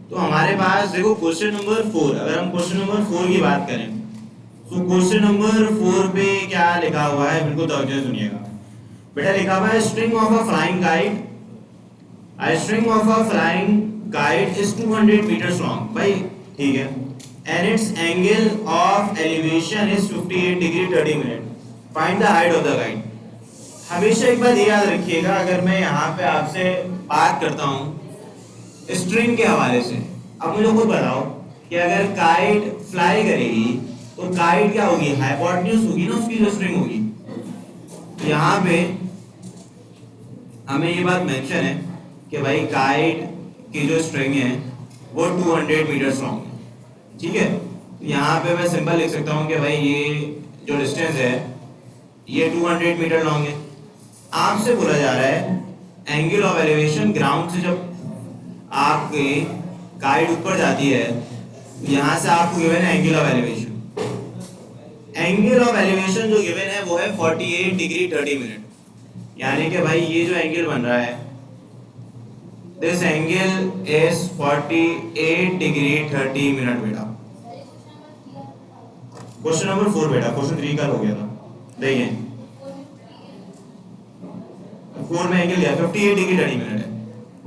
तो हमारे पास देखो क्वेश्चन नंबर 4, अगर हम क्वेश्चन नंबर 4 की बात करें तो क्वेश्चन नंबर 4 पे क्या लिखा हुआ है, बिल्कुल तवज्जो सुनिएगा बेटा। लिखा हुआ है string of a flying kite, a string of a flying kite is 200 meters long भाई, ठीक है, and its angle of elevation is 58 degree 30 minute, find the height of the kite। हमेशा एक बात याद रखिएगा, अगर मैं यहाँ पे आपसे बात करता हूँ स्ट्रिंग के हवाले से, अब मुझे खुद बताओ कि अगर काइट फ्लाई करेगी तो काइट क्या होगी, हाइपोटेन्यूज होगी ना उसकी जो स्ट्रिंग होगी। तो यहाँ पे हमें ये बात मेंशन है कि भाई काइट की जो स्ट्रिंग है वो 200 मीटर लॉन्ग है, ठीक है। तो यहाँ पे मैं सिंपल लिख सकता हूँ कि भाई ये जो डिस्टेंस है ये 200 मीटर लॉन्ग है। आपसे बोला जा रहा है एंगल ऑफ एलिवेशन ग्राउंड से जब आपकी काइट ऊपर जाती है तो यहाँ से आपको गिवन है angle of elevation. Angle of elevation जो गिवन है वो है 48 डिग्री 30 मिनट, यानी कि भाई ये जो एंगल बन रहा है this angle is 48 degree 30 minute बेटा। क्वेश्चन नंबर 4 बेटा, क्वेश्चन 3 का हो गया था, देखिए 4 में एंगल दिया 58 डिग्री 30 मिनट है,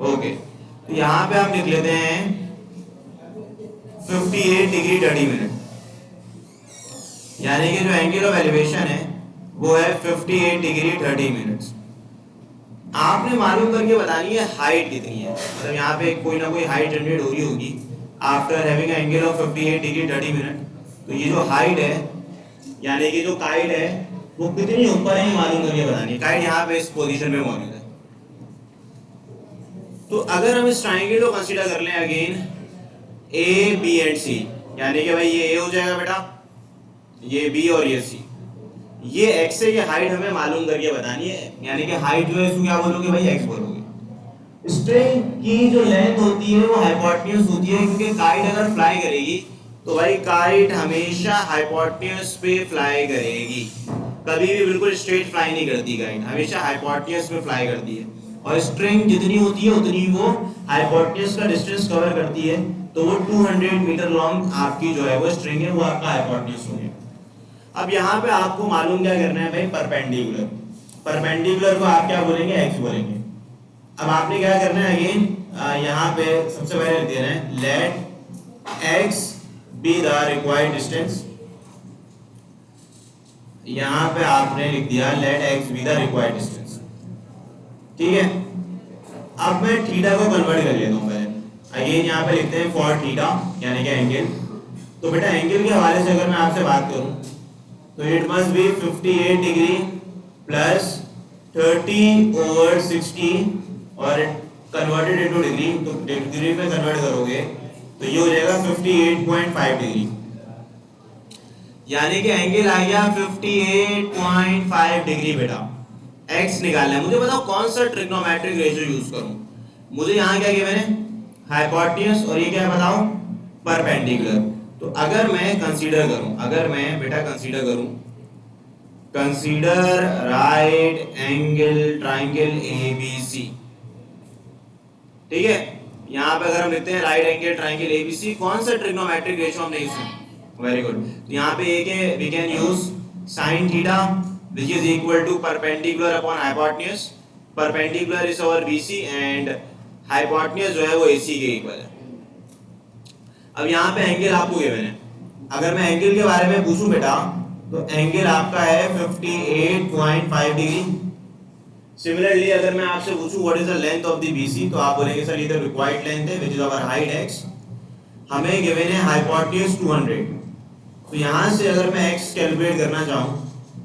ओके। तो यहाँ पे हम लिख लेते हैं 58 डिग्री 30 मिनट, यानी कि जो एंगल ऑफ एलिवेशन है वो है 58 डिग्री 30 मिनट्स। आपने मालूम करके बतानी है हाइट कितनी है, मतलब यहाँ पे कोई ना कोई हाइट जनरेट हो रही होगी after having angle of 58 degree 30 minute. तो ये जो हाइट है यानी कि जो काइट है वो कितनी ऊपर है ये मालूम करके बतानी है। काइट यहाँ पे इस पोजीशन में मौजूद है। तो अगर हम इस ट्राइंगल को कंसीडर कर लें अगेन ए बी एंड सी, यानी कि भाई ये ए हो जाएगा बेटा, ये बी और ये सी, ये x से ये हाइट हमें मालूम करके बतानी है, यानी कि हाइट जो है इसको क्या बोलोगे भाई x बोलोगे। स्ट्रिंग की जो लेंथ होती है वो हाइपोटेन्यूज होती है, क्योंकि काइट अगर फ्लाई करेगी तो भाई काइट हमेशा हाइपोटेन्यूज पे फ्लाई करेगी, कभी भी बिल्कुल स्ट्रेट फ्लाई नहीं करती काइट, हमेशा हाइपोटेन्यूज पे फ्लाई करती है। और स्ट्रिंग जितनी होती है उतनी वो हाइपोटेन्यूज का डिस्टेंस कवर करती है, तो वो 200 मीटर लॉन्ग आपकी जो है वो स्ट्रिंग है, वो आपका हाइपोटेन्यूज हो गया। अब यहाँ पे आपको मालूम क्या करना है भाई, परपेंडिकुलर। परपेंडिकुलर को आप क्या बोलेंगे, एक्स बोलेंगे। अब आपने क्या करना है अगेन, यहाँ पे सबसे पहले लिख देना है let x be the required distance. यहाँ पे आपने लिख दिया let x be the required distance, ठीक है। अब मैं थीटा को कन्वर्ट कर लेता हूँ पहले, अगेन यहाँ पे लिखते हैं फॉर थीटा यानी कि एंगल। तो बेटा एंगल के हवाले से अगर मैं आपसे बात करूँ तो it must B 58 degree plus 30 over 60 और कन्वर्टेड इनटू डिग्री, तो डिग्री में कन्वर्ट करोगे तो ये हो जाएगा 58.5 डिग्री, यानी कि एंगल आ गया 58.5 डिग्री। बेटा x निकालना है, मुझे बताओ कौन सा ट्रिग्नोमेट्रिक रेशियो यूज करूं। मुझे यहाँ क्या गिवन है, हाइपोटेन्यूज, और ये क्या है बताओ, परपेंडिकुलर। तो अगर मैं कंसीडर करूं, अगर मैं बेटा कंसीडर करूं, consider right angle triangle ABC, ठीक है। यहाँ पे अगर हम लिखते हैं राइट एंगल ट्राइंगल ABC, कौन सा ट्रिग्नोमेट्रिक रेशियो हमने यूज किया, वेरी गुड। तो यहाँ पे एक है, we can use sine theta which is equal to perpendicular upon hypotenuse, perpendicular is our BC and hypotenuse जो है वो AC के इक्वल है। अब यहाँ पे एंगल आपको गिवन है, अगर मैं एंगल के बारे में पूछूं बेटा तो एंगल आपका है 58.5 डिग्री। सिमिलरली अगर मैं आपसे पूछूं what is the length of the BC, तो आप बोलेंगे सर ये तो रिक्वायर्ड लेंथ है which is our height x, हमें गिवन है हाइपोटेन्यूज 200। तो यहाँ से अगर मैं x कैलकुलेट करना चाहूँ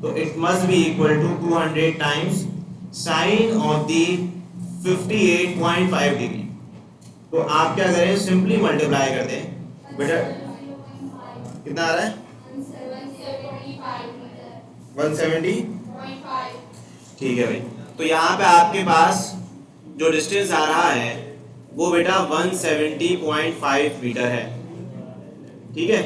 तो it must be equal to 200 times sine of the 58.5 degree. तो आप क्या करें, सिंपली मल्टीप्लाई कर दें बेटा, कितना आ रहा है 170, ठीक है भाई। तो यहाँ पे आपके पास जो डिस्टेंस आ रहा है वो बेटा 170.5 मीटर है, ठीक है।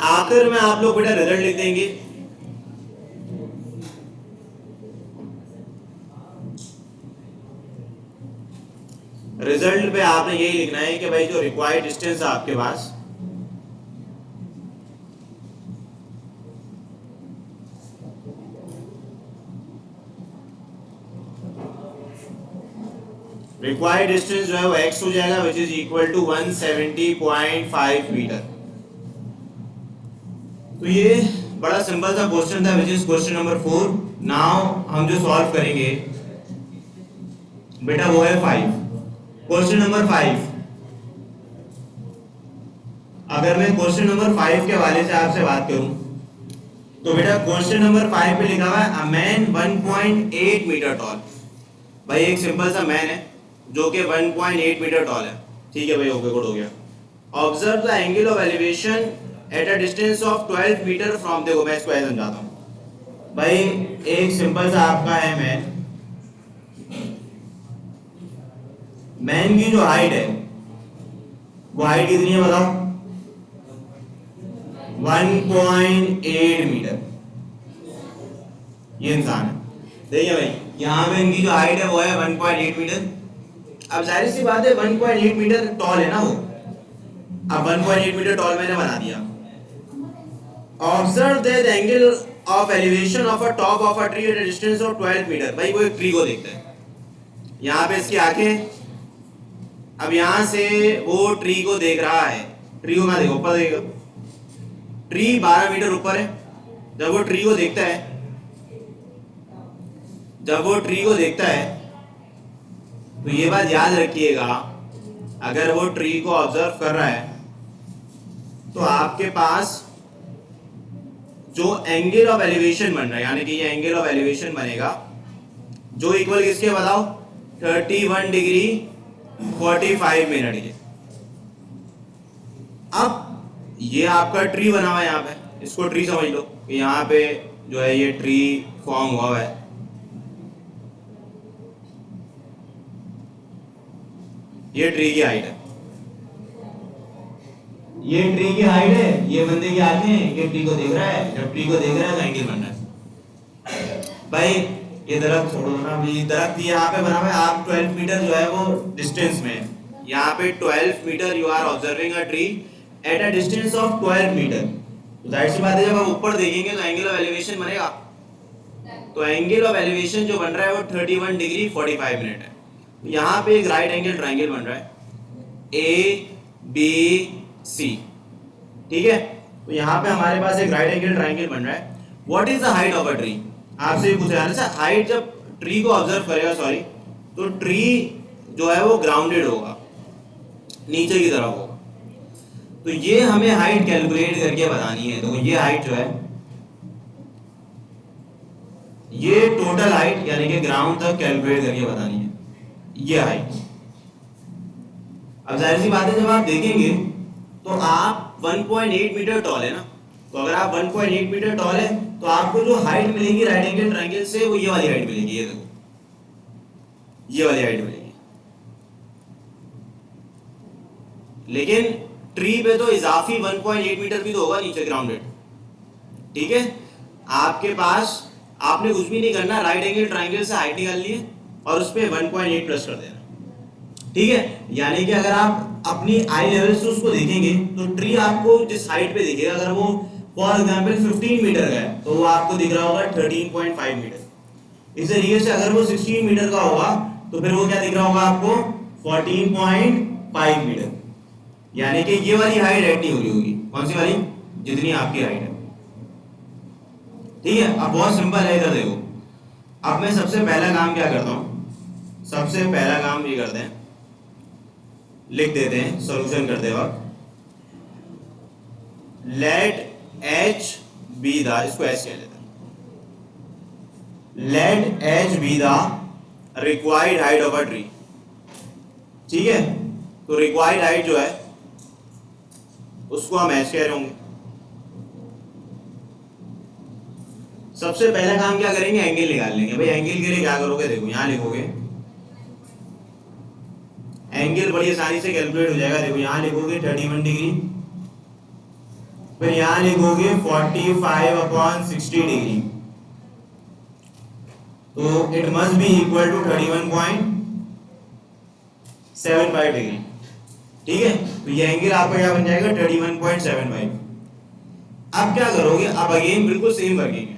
आखिर में आप लोग बेटा रिजल्ट लिख देंगे, रिजल्ट पे आपने यही लिखना है कि भाई जो रिक्वायर्ड डिस्टेंस है आपके पास, रिक्वायर्ड डिस्टेंस जो है वो x हो जाएगा which is equal to 170.5 metre. तो ये बड़ा सिंपल सा क्वेश्चन था which is question number 4। Now हम जो सॉल्व करेंगे बेटा वो है 5। क्वेश्चन नंबर 5, अगर मैं क्वेश्चन नंबर 5 के हवाले से आपसे बात करूं तो बेटा क्वेश्चन नंबर 5 पे लिखा हुआ है अ मैन 1.8 मीटर टॉल। भाई एक सिंपल सा मैन है जो कि 1.8 मीटर टॉल है, ठीक है भाई, ओके गुड हो गया। Observe the angle of elevation at a distance of 12 metre from, देखो मैं इसको ऐसे समझाता हूँ भाई। एक सिंपल सा आपका है मैन की जो हाइट है वो हाइट कितनी है बताओ, 1.8 मीटर। ये इंसान है, देखिए भाई यहाँ पे इनकी जो हाइट है वो है 1.8 मीटर। अब जाहिर सी बात है 1.8 मीटर टॉल है ना वो, अब 1.8 मीटर टॉल मैंने बना दिया। Observe the angle of elevation of a top of a tree at a distance of 12 metre. भाई वो एक ट्री को देखता है, यहाँ पे इसकी आंखें, अब यहाँ से वो ट्री को देख रहा है, ट्री को कहाँ देखो, ऊपर देखेगा, ट्री 12 मीटर ऊपर है। जब वो ट्री को देखता है, जब वो ट्री को देखता है तो ये बात याद रखिएगा, अगर वो ट्री को ऑब्जर्व कर रहा है तो आपके पास जो एंगल ऑफ एलिवेशन बन रहा है, यानी कि ये एंगल ऑफ एलिवेशन बनेगा जो इक्वल किसके बताओ, 31 डिग्री 45 मिनट के। अब ये आपका ट्री बना हुआ है यहाँ पे, इसको ट्री समझ लो, यहाँ पे जो है ये ट्री फॉर्म हुआ है। ये ट्री की हाइट है, ये ट्री की हाइट है, ये बंदे की आंखें, ये ट्री को देख रहा है, जब ट्री को देख रहा है तो एंगल बन रहा है। भाई ये दरख्त छोड़ो ना, ये दरख्त यहाँ पे बना हुआ है, आप 12 मीटर जो है वो डिस्टेंस में, यहाँ पे 12 metre you are observing a tree at a distance of 12 metre. तो जाहिर सी बात है जब आप ऊपर देखेंगे तो एंगल ऑफ एलिवेशन बनेगा, तो एंगल ऑफ एलिवेशन जो बन रहा है वो 31 डिग्री 45 मिनट है। यहाँ पे एक राइट एंगल ट्राइंगल बन रहा है ABC, ठीक है। तो यहाँ पे हमारे पास एक राइट एंगल ट्राइंगल बन रहा है। What is the height of a tree, आपसे पूछा जा रहा है हाइट, जब ट्री को ऑब्जर्व करेगा सॉरी, तो ट्री जो है वो ग्राउंडेड होगा, नीचे की तरफ होगा। तो ये हमें हाइट कैलकुलेट करके बतानी है। तो ये हाइट जो है, ये टोटल हाइट यानी कि ग्राउंड तक कैलकुलेट करके बतानी है, ये हाइट। अब जाहिर सी बात है जब आप देखेंगे तो आप 1.8 मीटर टॉल है ना, तो अगर आप 1.8 मीटर टॉल है तो आपको जो हाइट मिलेगी राइट एंगल ट्रायंगल से वो ये वाली हाइट मिलेगी, ये देखो ये वाली हाइट मिलेगी। लेकिन ट्री पे तो इजाफी 1.8 मीटर भी तो होगा नीचे ग्राउंडेड, ठीक है। आपके पास आपने कुछ भी नहीं करना, राइट एंगल ट्रायंगल से हाइट निकालनी है और उस पर 1.8 प्लस कर देना, ठीक है। यानी कि अगर आप अपनी आई लेवल से उसको देखेंगे तो ट्री आपको जिस हाइट पे दिखेगा, अगर वो फॉर एग्जांपल 15 मीटर का है तो वो आपको दिख रहा होगा 13.5 मीटर। इस तरीके से अगर वो 16 मीटर का होगा तो फिर वो क्या दिख रहा होगा आपको, 14.5 मीटर। यानी कि ये वाली हाइट ऐड नहीं हो रही होगी, कौन सी वाली, जितनी आपकी हाइट है, ठीक है। अब बहुत सिंपल है, इधर देखो। अब मैं सबसे पहला काम क्या करता हूं, सबसे पहला काम ये करते हैं, लिख देते हैं सॉल्यूशन करते वक्त, लेट h बी द, इसको ऐसे कह लेते हैं, let h be the required height of a tree, ठीक है। तो रिक्वायर्ड हाइट जो है उसको हम ऐसे कह रहे होंगे। सबसे पहला काम क्या करेंगे, एंगल निकाल लेंगे। भाई एंगल के लिए क्या करोगे, देखो यहां लिखोगे, एंगल बड़ी आसानी से कैलकुलेट हो जाएगा। देखो यहां लिखोगे 31 डिग्री, फिर यहां लिखोगे 45/60 डिग्री, तो it must be equal to 31.5 75 degree. ठीक है, तो ये एंगल आपका क्या बन जाएगा 31.75। अब क्या करोगे, अब अगेन बिल्कुल सेम वर्किंग है।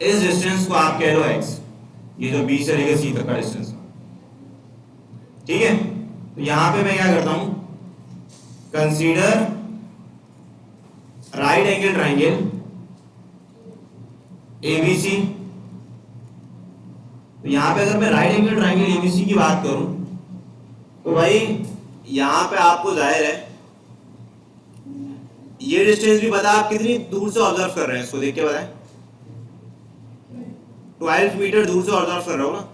इस डिस्टेंस को आप कह लो x, ये जो b से लेकर c तक का डिस्टेंस। ठीक है, तो यहां पे मैं क्या करता हूं, consider right angle triangle ABC। तो यहां पे अगर मैं राइट एंगल ट्राइंगल ABC की बात करूं तो भाई यहां पे आपको जाहिर है ये डिस्टेंस भी बता, आप कितनी दूर से ऑब्जर्व कर रहे हैं, इसको देख के बताएं। 12 मीटर दूर से ऑब्जर्व कर रहे हो ना,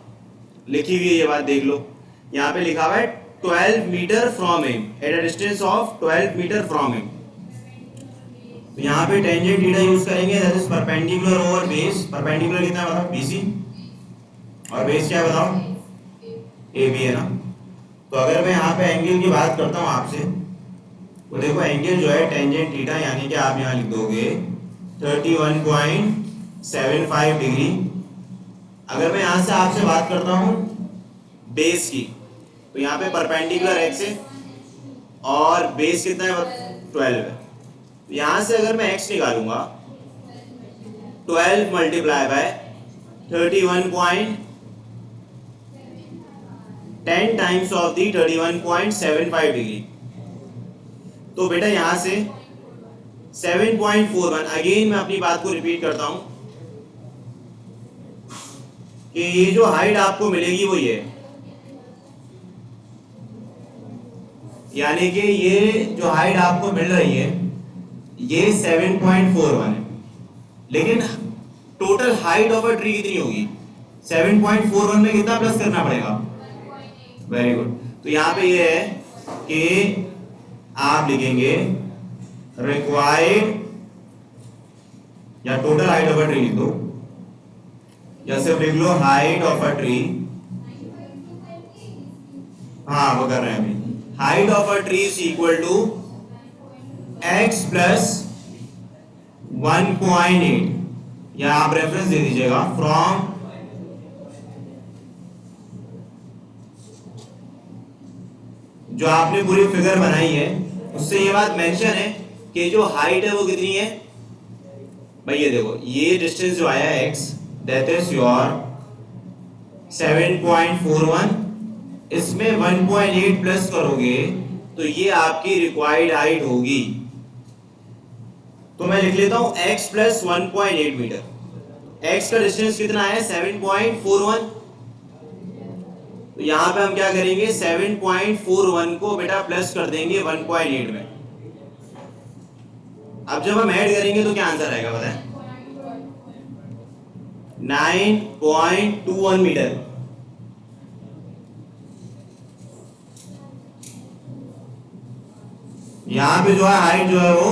लिखी हुई है ये बात, देख लो यहाँ पे लिखा हुआ है 12 metre from M, at a distance of 12 metre from M. तो यहाँ पे टेंजेंट थीटा यूज करेंगे, that is perpendicular over base. Perpendicular कितना है बताओ, BC, और बेस क्या है बताओ, AB है ना। तो अगर मैं यहाँ पे एंगल की बात करता हूँ आपसे, तो देखो एंगल जो है टेंजेंट थीटा, यानी कि आप यहाँ लिख दोगे 31.75 डिग्री। अगर मैं यहाँ से आपसे बात करता हूँ बेस की, तो यहाँ पे परपेंडिकुलर x है और बेस कितना है 12 है। तो यहाँ से अगर मैं x निकालूंगा 12 multiply by 31.10 times of the 31.75 degree, तो बेटा यहाँ से 7.41। अगेन मैं अपनी बात को रिपीट करता हूं कि ये जो हाइट आपको मिलेगी वो ये, यानी कि ये जो हाइट आपको मिल रही है ये 7.41 है, लेकिन total height of a tree कितनी होगी 7.41 में कितना प्लस करना पड़ेगा। वेरी गुड, तो यहाँ पे ये है कि आप लिखेंगे रिक्वायर्ड, या total height of a tree लिख दो, या सिर्फ लिख लो हाइट ऑफ अ ट्री। हाँ वो कर रहे हैं अभी, height of a tree is equal to x plus 1.8, या आप रेफरेंस दे दीजिएगा फ्रॉम जो आपने पूरी फिगर बनाई है उससे ये बात मेंशन है कि जो हाइट है वो कितनी है भाई। ये देखो ये डिस्टेंस जो आया है x, दैट इज योर 7.41, इसमें 1.8 प्लस करोगे तो ये आपकी रिक्वायर्ड हाइट होगी। तो मैं लिख लेता हूं x प्लस 1.8 मीटर। x का डिस्टेंस कितना है 7.41, तो यहां पे हम क्या करेंगे 7.41 को बेटा प्लस कर देंगे 1.8 में। अब जब हम ऐड करेंगे तो क्या आंसर आएगा बताएं, 9.21 मीटर। यहां पे जो है हाइट जो है वो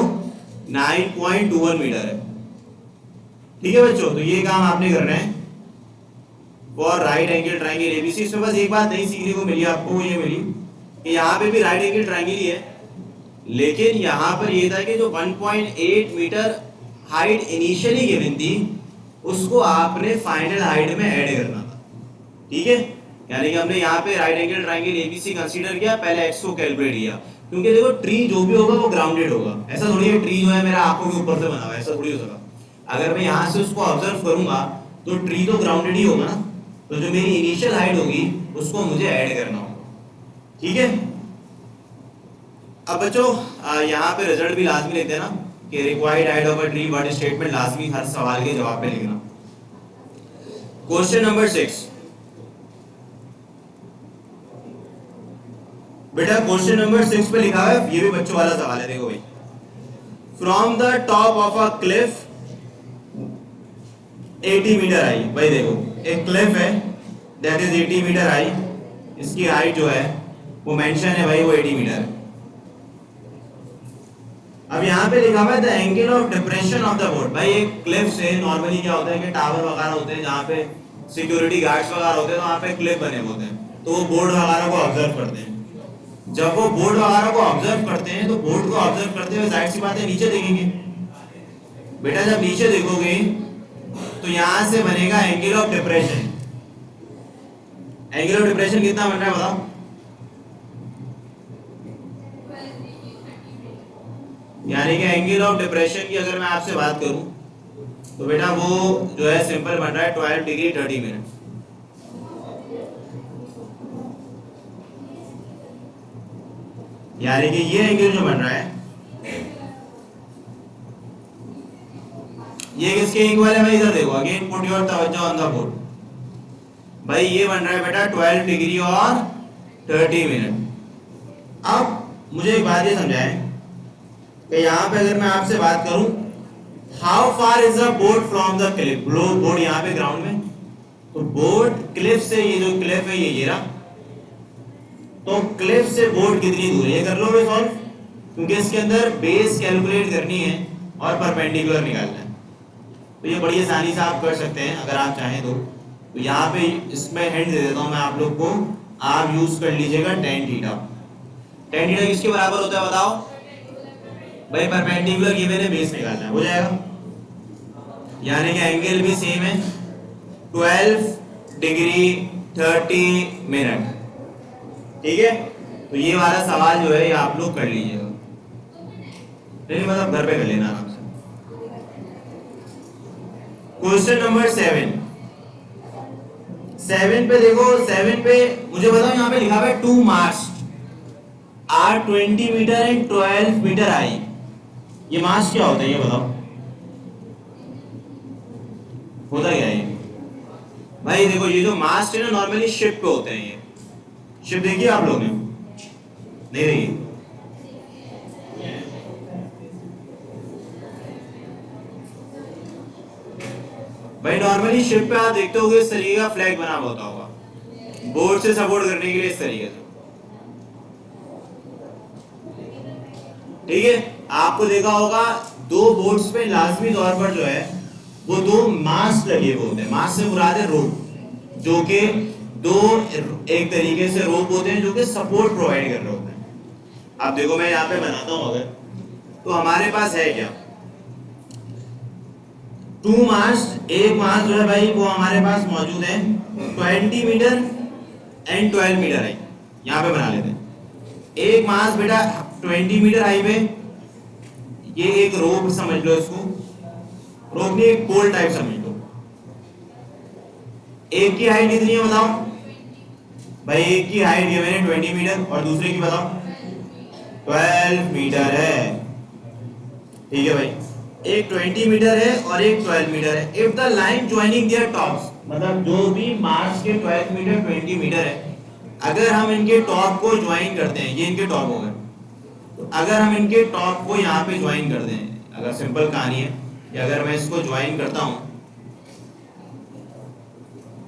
9.21 मीटर है। ठीक है बच्चों, तो ये काम आपने करना है for right angle triangle ABC. इसमें बस एक बात नई सीखने को मिली आपको, ये मिली कि यहाँ पे भी राइट एंगल ट्राइंगल ही है, लेकिन यहाँ पर ये था कि जो 1.8 मीटर हाइट इनिशियली गिवन थी उसको आपने फाइनल हाइट में ऐड करना था। ठीक है, यानी कि हमने यहाँ पे right angle triangle ABC consider किया, पहले एक्स को कैलकुलेट किया, क्योंकि देखो ट्री जो भी होगा वो ग्राउंडेड होगा। ऐसा थोड़ी है ट्री जो है मेरा आंखों के ऊपर से बना हुआ है, ऐसा थोड़ी हो सकता। अगर मैं यहाँ से उसको ऑब्जर्व करूंगा तो ट्री तो ग्राउंडेड ही होगा ना, तो जो मेरी इनिशियल हाइट होगी उसको मुझे ऐड करना होगा। ठीक है, अब बच्चों यहाँ पे रिजल्ट भी लाजमी लेते हैं ना कि required height of a tree word statement लाजमी हर सवाल के जवाब पे लिखना। क्वेश्चन नंबर 6 बेटा, क्वेश्चन नंबर 6 पे लिखा है, ये भी बच्चों वाला सवाल है। देखो भाई, from the top of a cliff 80 metre high. भाई देखो एक क्लिफ है दैट इज 80 मीटर हाई, इसकी हाइट जो है वो मेंशन है भाई वो 80 मीटर है। अब यहाँ पे लिखा हुआ है the angle of depression of the board. भाई एक क्लिफ से नॉर्मली क्या होता है कि टावर वगैरह होते हैं जहाँ पे सिक्योरिटी गार्ड्स वगैरह होते हैं, तो वहाँ पे क्लिफ बने होते हैं, तो वो बोर्ड वगैरह को ऑब्जर्व करते हैं। जब वो बोर्ड वगैरह को ऑब्जर्व करते हैं तो बोर्ड को ऑब्जर्व करते हुए जाहिर सी बात है नीचे देखेंगे। बेटा जब नीचे देखोगे तो यहां से बनेगा angle of depression. Angle of depression कितना बन रहा है बताओ? यानी कि एंगल ऑफ डिप्रेशन की अगर मैं आपसे बात करूं तो बेटा वो जो है सिंपल बन रहा है 12 डिग्री 30 मिनट। यानी कि ये एंगल जो बन रहा है ये किसके इक्वल है भाई? इधर देखो, अगेन पुट योर तवज्जो ऑन द बोर्ड। भाई ये बन रहा है बेटा 12 डिग्री और 30 मिनट। अब मुझे एक बात ये समझाएं कि यहाँ पे अगर मैं आपसे बात करूं how far is the board from the Cliff, board यहाँ पे ग्राउंड में, तो बोर्ड क्लिफ से, ये जो क्लिफ है ये रहा, तो क्लिफ से बोर्ड कितनी दूर है ये कर लो भाई सॉल्व, क्योंकि इसके अंदर बेस कैलकुलेट करनी है और परपेंडिकुलर निकालना है। तो ये बड़ी आसानी से आप कर सकते हैं अगर आप चाहें तो यहाँ पे इसमें हिंट दे देता हूँ मैं आप लोग को, आप यूज कर लीजिएगा टेन थीटा। टेन थीटा किसके बराबर होता है बताओ भाई? परपेंडिकुलर, ये मैंने बेस निकालना है, हो जाएगा। यानी कि एंगल भी सेम है 12 डिग्री 30 मिनट। ठीक है, तो ये वाला सवाल जो है ये आप लोग कर लीजिएगा, नहीं मतलब घर पे कर लेना आराम से। क्वेश्चन नंबर 7 पे देखो, 7 पे मुझे बताओ, यहाँ पे लिखा हुआ है 2 mast are 20 metre and 12 metre high. ये मास्ट क्या होता है ये बताओ, होता क्या है भाई? देखो ये जो मास्ट है ना नॉर्मली शिप पे होते हैं। ये शिप देखिए आप लोग ने, नहीं देखी? भाई नॉर्मली शिप पे आप देखते होगे इस तरीके का फ्लैग बना हुआ होता होगा, बोर्ड से सपोर्ट करने के लिए इस तरीके से। ठीक है, आपको देखा होगा दो बोर्ड्स पे लाजमी तौर पर जो है वो 2 मास्ट लगे हुए होते हैं। मास्ट से मुराद है रोप, जो कि दो एक तरीके से रोप होते हैं जो कि सपोर्ट प्रोवाइड कर रहे होते हैं। अब देखो मैं यहाँ पे बनाता हूँ अगर, तो हमारे पास है क्या 2 मास्ट। एक मास्ट जो है भाई वो हमारे पास मौजूद है 20 मीटर एंड 12 मीटर है, यहाँ पे बना लेते हैं। एक मास्ट बेटा 20 मीटर हाई पे, ये एक रोप समझ लो इसको, रोप नहीं एक पोल टाइप समझ लो। एक की हाइट कितनी है बताओ भाई? एक की हाइट ये मैंने 20 मीटर और दूसरे की बताओ 12 मीटर है। ठीक है भाई, एक 20 मीटर है और एक 12 मीटर है। If the line joining there tops, मतलब जो भी मार्च के 12 मीटर 20 मीटर है, अगर हम इनके टॉप को ज्वाइन करते हैं, ये इनके टॉप हो गए, तो अगर हम इनके टॉप को यहाँ पे ज्वाइन कर दें, अगर सिंपल कहानी है कि अगर मैं इसको ज्वाइन करता हूँ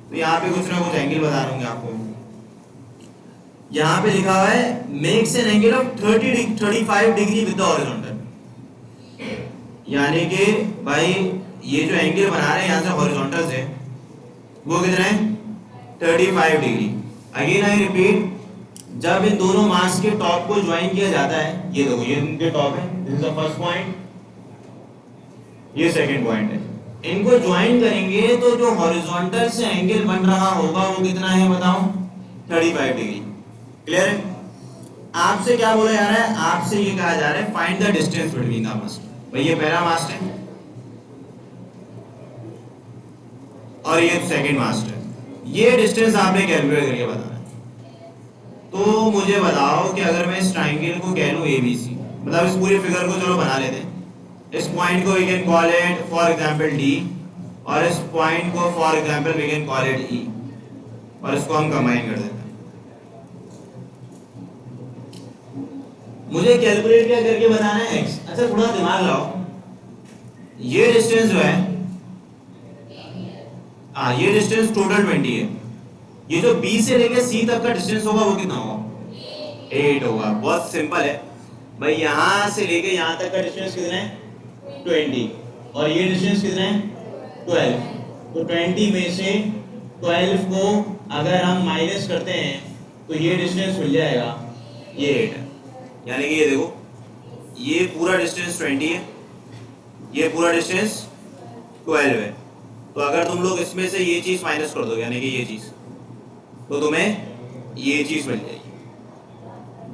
तो यहाँ पे कुछ ना कुछ एंगल बता दूंगा आपको। यहाँ पे लिखा हुआ है makes an angle of 35 degree with the horizontal. यानी कि भाई ये जो एंगल बना रहे हैं यहाँ से हॉरिजॉन्टल से, वो कितना है 35 डिग्री। अगेन आई रिपीट, जब इन दोनों मास के टॉप को ज्वाइन किया जाता है, ये देखो ये इनके टॉप है, this is the first point, ये सेकंड पॉइंट है, इनको ज्वाइन करेंगे तो जो हॉरिजॉन्टल से एंगल बन रहा होगा वो कितना है बताओ? 35 डिग्री। क्लियर है? आपसे क्या बोला जा रहा है? आपसे ये कहा जा रहा है find the distance between the mast. भाई ये पहला मास्ट है और ये सेकंड मास्ट है, ये डिस्टेंस आपने कैलकुलेट करके बताना है। तो मुझे बताओ कि अगर मैं इस ट्राइंगल को कह लूं ABC, मतलब इस पूरे फिगर को चलो बना लेते हैं, इस पॉइंट को we can call it for example D, और इस पॉइंट को for example we can call it E, और इसको हम कंबाइन कर देते हैं। मुझे कैलकुलेट क्या करके बताना है x। अच्छा थोड़ा दिमाग लगाओ, ये डिस्टेंस जो है, ये डिस्टेंस टोटल 20 है। ये जो B से लेके C तक का डिस्टेंस होगा वो कितना होगा? 8 होगा। बहुत सिंपल है भाई, यहां से लेके यहां तक का डिस्टेंस कितना है? 20, और ये डिस्टेंस कितना है? 12। तो 20 में से 12 को अगर हम माइनस करते हैं तो ये डिस्टेंस मिल जाएगा, ये 8 है। यानी कि ये देखो, ये पूरा डिस्टेंस 20 है, ये पूरा डिस्टेंस 12 है। तो अगर तुम लोग इसमें से ये चीज माइनस कर दो, यानी कि ये चीज, तो तुम्हें ये चीज मिल जाएगी।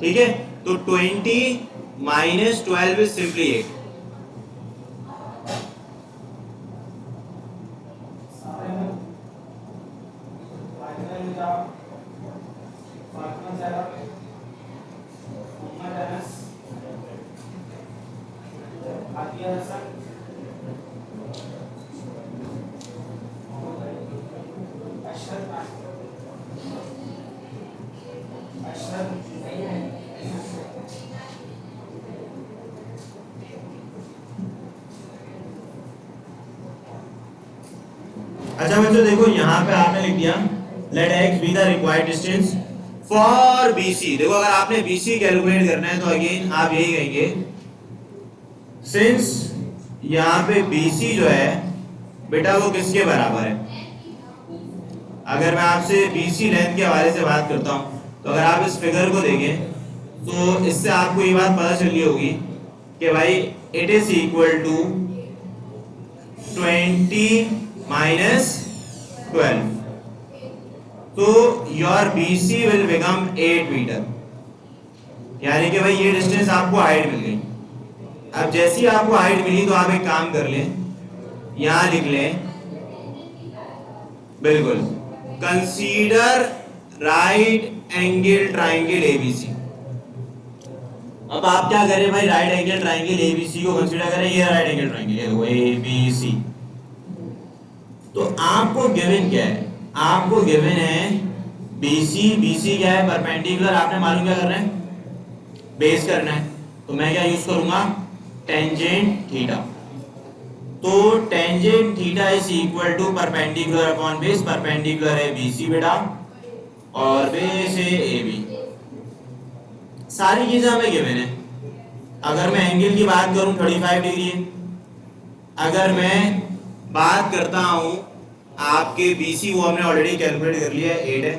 ठीक है, तो 20 माइनस 12 इज सिंपली 8। अच्छा बच्चों देखो यहाँ पे आपने लिख दिया let x be the required distance for BC। देखो अगर आपने BC कैलकुलेट करना है तो अगेन आप यही कहेंगे सिंस यहाँ पे BC जो है बेटा वो किसके बराबर है। अगर मैं आपसे BC लेंथ के हवाले से बात करता हूँ तो अगर आप इस फिगर को देखें तो इससे आपको ये बात पता चल रही होगी कि भाई it is equal to 20 minus 12, तो your BC will become 8 metre, यानी कि भाई ये डिस्टेंस आपको हाइट मिल गई। अब जैसी आपको हाइट मिली तो आप एक काम कर लें, यहां लिख लें बिल्कुल consider right angle triangle ABC। अब आप क्या करें भाई, राइट एंगल ट्राइंगल ABC को कंसीडर करें। ये राइट एंगल ट्राइंगल, ये देखो ABC। तो आपको गिवन क्या है, आपको गिवन है BC क्या है परपेंडिकुलर, आपने मालूम क्या करना है, बेस करना है। तो मैं क्या यूज करूंगा, टेंजेंट थीटा। तो tangent theta is equal to perpendicular upon base. Perpendicular है BC बेटा और बेस है AB। सारी चीजें हमें गिवन है। अगर मैं एंगल की बात करूं 35 डिग्री है। अगर मैं बात करता हूं आपके BC, वो हमने ऑलरेडी कैलकुलेट कर लिया है 8 है।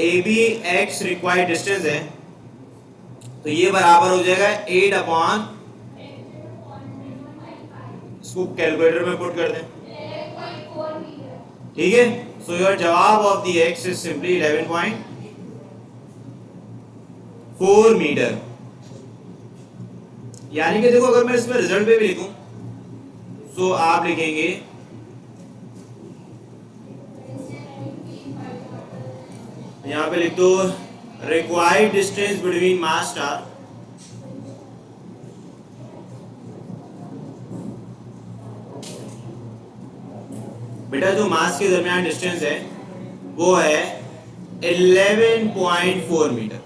AB x रिक्वायर्ड डिस्टेंस है, तो ये बराबर हो जाएगा 8 अपॉन, इसको कैलकुलेटर में पुट कर दें। ठीक है, सो योर जवाब of the x is simply 11.4 metre. यानी कि देखो अगर मैं इसमें रिजल्ट पे भी लिखूं तो आप लिखेंगे यहां पे लिख दो required distance between mass star बेटा, जो मास के दरमियान डिस्टेंस है वो है 11.4 मीटर।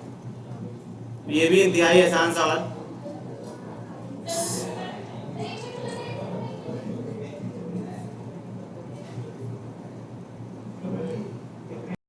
ये भी इंतहाई आसान सवाल।